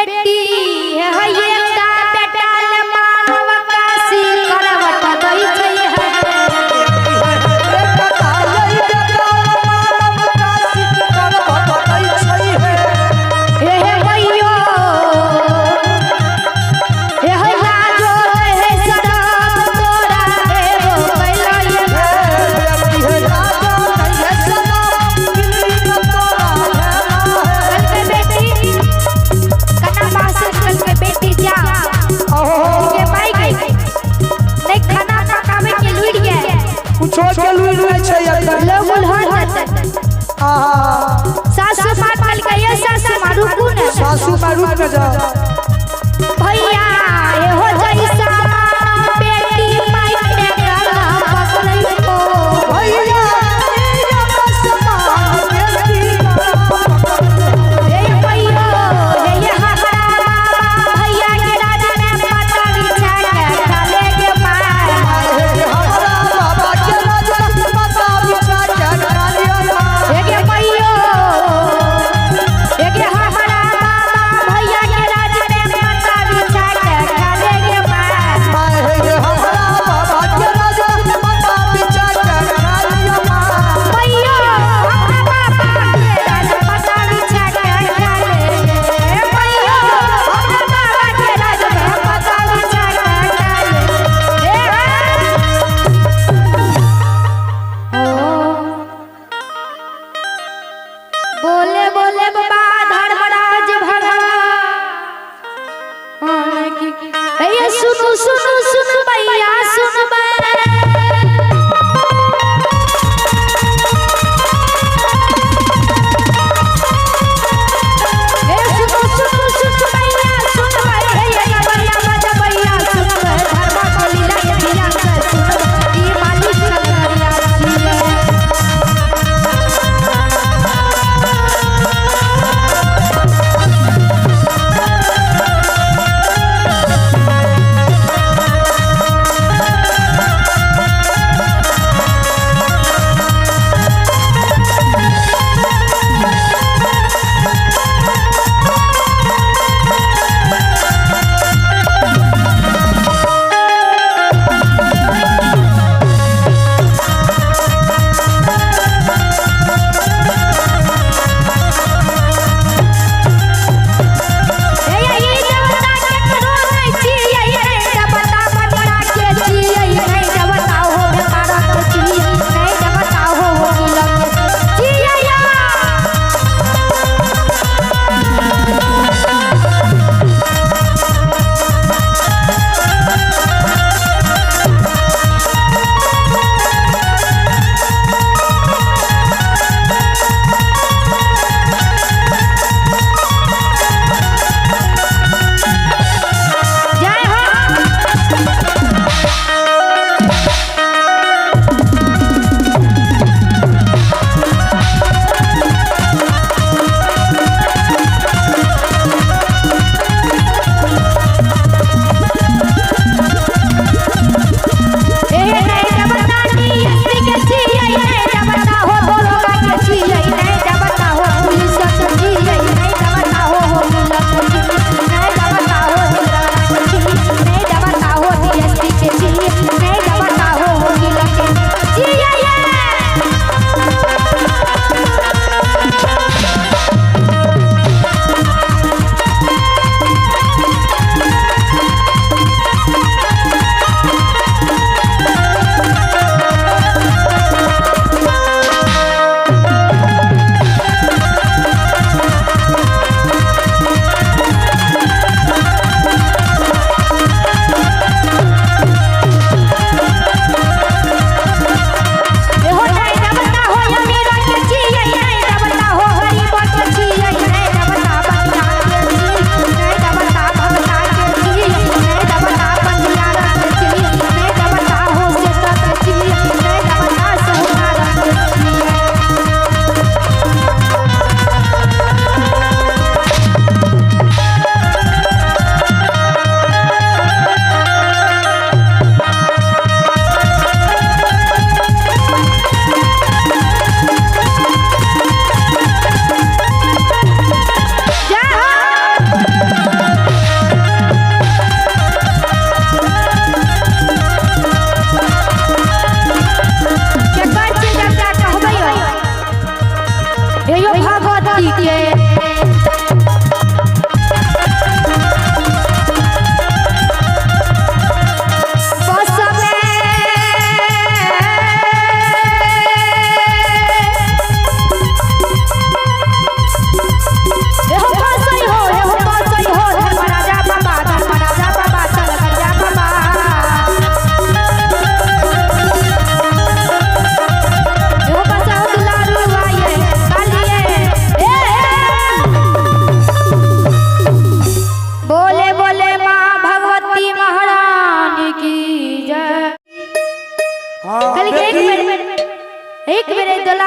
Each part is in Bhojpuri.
बेटी है ये का बेटा ले मानव काशी करवट दई छै है हे भैयो हे लाजो हे सदा तोरा देबो कैला बेटी जा के भाई के नहीं खाना पकावे के लुड़ गए कुछो के लुड़ नहीं छै अंदर लोग उलहन सासू मां कल के ये सासू मारू कुन सासू मारू में जा भैया ये हो जैसा बेटी माई के गला पकड़ई को भैया ए भैया ये हमारा भैया के राजा ने पता बिछा के डाले के मार हमारा बाबा के राजा पता बिछा के डालियो हे भैया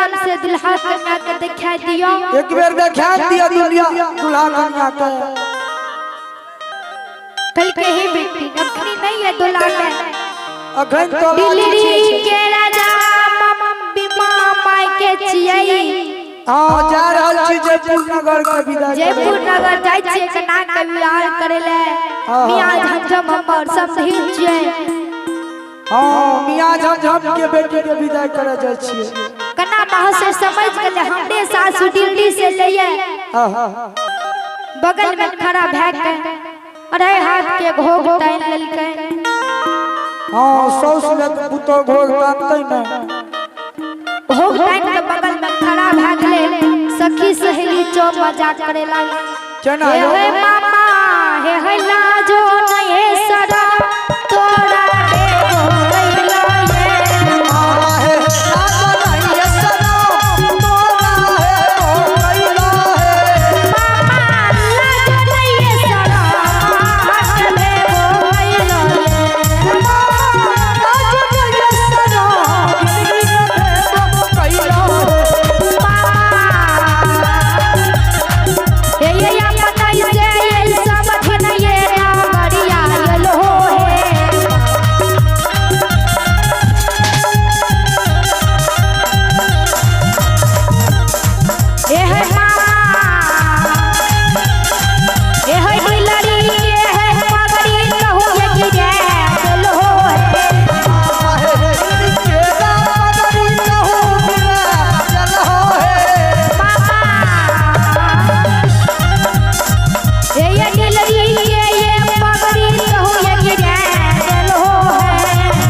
सलाम से दुल्हा कन्या के दिखा दियो। एक बेर देखा दिया दुनिया दुल्हा कन्या के। कल के ही बेटी अखनी नहीं है दुल्हा में। अखन तो दिल्ली के राजा बीमा माई के छियै। हां जा रहल छी जयपुर नगर के विदा। जयपुर नगर जाय छी कना के विहार करे ले। मियां झमझम हमर सब हिल छियै। हां मियां झमझम के बेटी के विदा करे जाय छी। कना बाहर से समझ के हमरे सासु दिल्ली से लिए। बगल में खड़ा भै के अरे हाथ के घोग टाइन ललकै। हां सौस में पुतो घोग टानतै न। घोग टाइन के बगल में खड़ा भै गेले। सखी सहेली चो मजाक करे लागी। केना हे मामा हे लाजो नहीं सदा तोरा देबो कैला ये। मामा हे लाजो नहीं सदा तोरा हेबो कैला हे। मामा लाजो नहीं सदा हाथ देबो कैला ये। मामा लाजो नहीं सदा हेबो कैला हे। ये या पता ये सब दिन ये बढ़िया लो है। ये है मामा ये है दिलरी ये है पगड़ी कहूँ ये गिरे लो है। मामा हे केरा पगड़ी कहूँ गिरे चलो हे। ये दिलरी ये पगड़ी कहूँ ये गिरे लो है।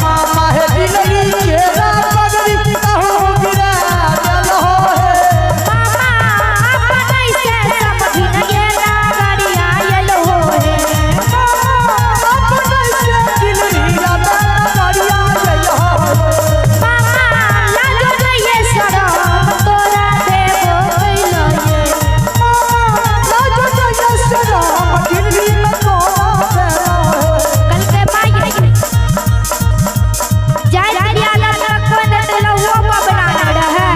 मामा हे दिलरी केरा पगड़ी कहूँ गिरे चलो हे। मामा अपने से सब दिन ये बढ़िया ये लो है। अपने से दिलरी राधा बढ़िया जइयो। मामा लाजो नहीं शरम तोरा देबो कैला ये। लाजो नहीं शरम दिलरी में तोरा देबो। कल के माई जाय दिया लखन लहुओ बबना रहे।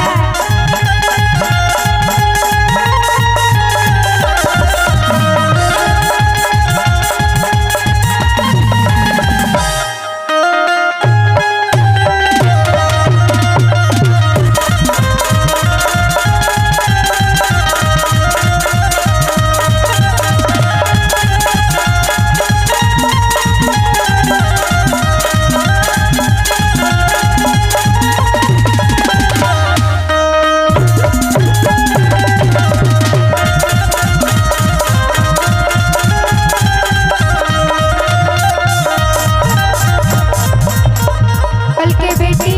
कल के बेटी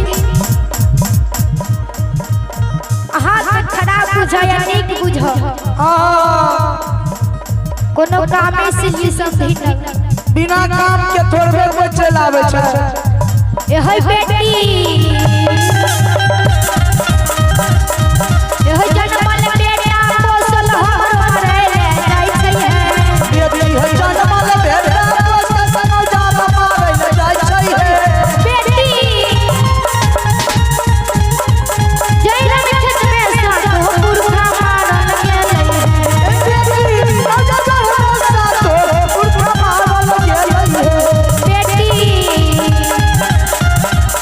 हाथ खराब बुझा या नीक बुझा कोनो कामे से ही सब दिन बिना काम के थोड़बे पे चलावे छै। ए है बेटी ए है जनमल बेटा पोसल हमर रे जाय छै है। बेटी है जनमल बेटा तो सनो जाब मारे ले जाय छै हे। बेटी जय रक्षित में साधो पुरखा मारन गेलै है। बेटी राजा जहाँ तो पुरखा मारल गेलै हे। बेटी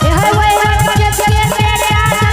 ए है वही रक्षित के बेटा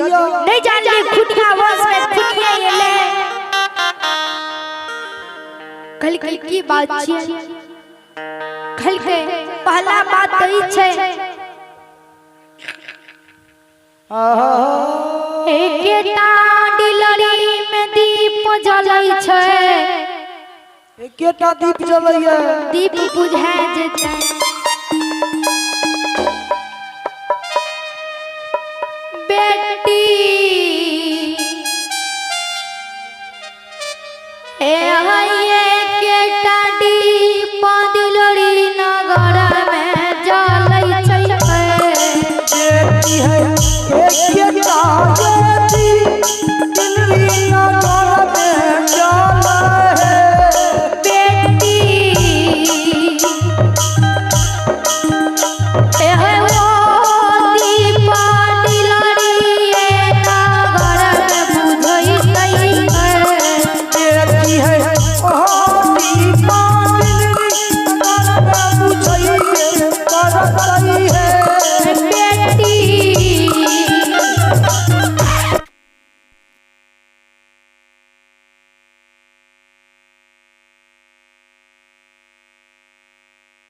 जिया नहीं जान ली खुनिया वंश में खुनिया ये ले कल की बात छियै कल के पहला बात तो ई छै एकेटा डिलरी में दीप जलै छै एकेटा दीप जलैया दीप बुझा जेतै बेटी ए हइए केटा दीप डिलरी नगर में जलै छै बेटी है एकेटा